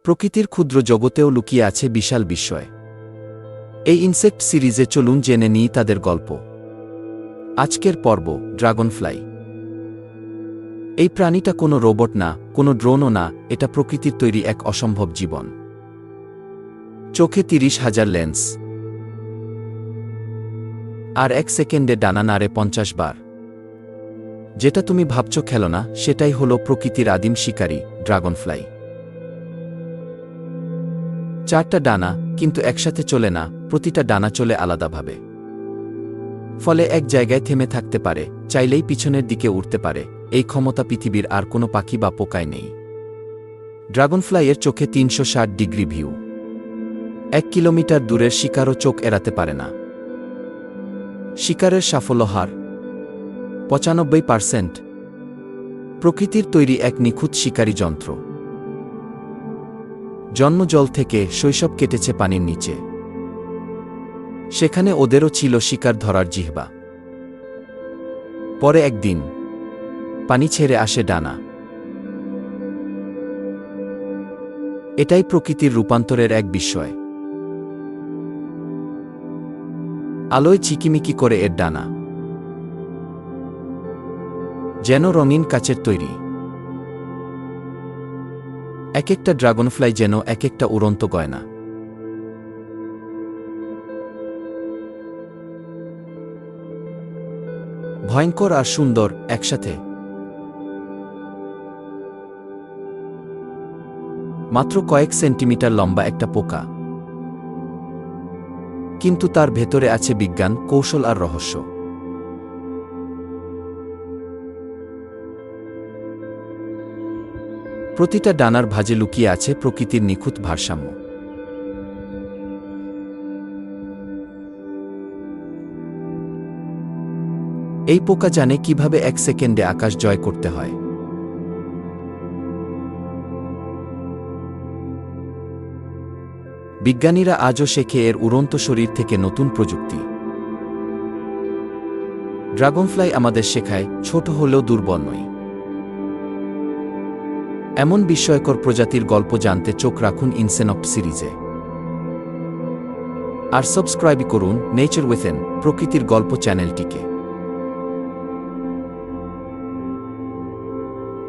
প্রকৃতির ক্ষুদ্র জগতেও লুকিয়ে আছে বিশাল বিস্ময়। এই ইনসেক্ট সিরিজে চলুন জেনে নিই তাদের গল্প। আজকের পর্ব, ড্রাগনফ্লাই। এই প্রাণীটা কোনো রোবট না, কোনো ড্রোনও না, এটা প্রকৃতির তৈরি এক অসম্ভব জীবন। চোখে ৩০,০০০ লেন্স, আর ১ সেকেন্ডে ডানা নাড়ে ৫০ বার। যেটা তুমি ভাবছ খেলনা, সেটাই হলো প্রকৃতির আদিম শিকারী, ড্রাগনফ্লাই। ৪টা ডানা, কিন্তু একসাথে চলে না, প্রতিটা ডানা চলে আলাদাভাবে। ফলে এক জায়গায় থেমে থাকতে পারে, চাইলেই পিছনের দিকে উঠতে পারে। এই ক্ষমতা পৃথিবীর আর কোনো পাখি বা পোকায় নেই। ড্রাগনফ্লাইয়ের চোখে ৩৬০ ডিগ্রি ভিউ। ১ কিলোমিটার দূরের শিকারও চোখ এড়াতে পারে না। শিকারের সাফল্য হার ৯৫%। প্রকৃতির তৈরি এক নিখুঁত শিকারী যন্ত্র। জন্ম জল থেকে, শৈশব কেটেছে পানির নিচে। সেখানে ওদেরও ছিল শিকার ধরার জিহ্বা। পরে একদিন পানি ছেড়ে আসে ডানা। এটাই প্রকৃতির রূপান্তরের এক বিস্ময়। আলোয় চিকিমিকি করে এর ডানা, যেন রঙিন কাচের তৈরি। এক একটা ড্রাগনফ্লাই যেন এক একটা উড়ন্ত গয়না। ভয়ঙ্কর আর সুন্দর একসাথে। মাত্র কয়েক সেন্টিমিটার লম্বা একটা পোকা, কিন্তু তার ভেতরে আছে বিজ্ঞান, কৌশল আর রহস্য। প্রতিটা ডানার ভাঁজে লুকিয়ে আছে প্রকৃতির নিখুঁত ভারসাম্য। এই পোকা জানে কিভাবে ১ সেকেন্ডে আকাশ জয় করতে হয়। বিজ্ঞানীরা আজও শেখে এর উড়ন্ত শরীর থেকে নতুন প্রযুক্তি। ড্রাগনফ্লাই আমাদের শেখায়, ছোট হলেও দুর্বল নই। এমন বিস্ময়কর প্রজাতির গল্প জানতে চোখ রাখুন ইনসেক্ট সিরিজে। আর সাবস্ক্রাইব করুন নেচার উইথেন, প্রকৃতির গল্প চ্যানেলটিকে।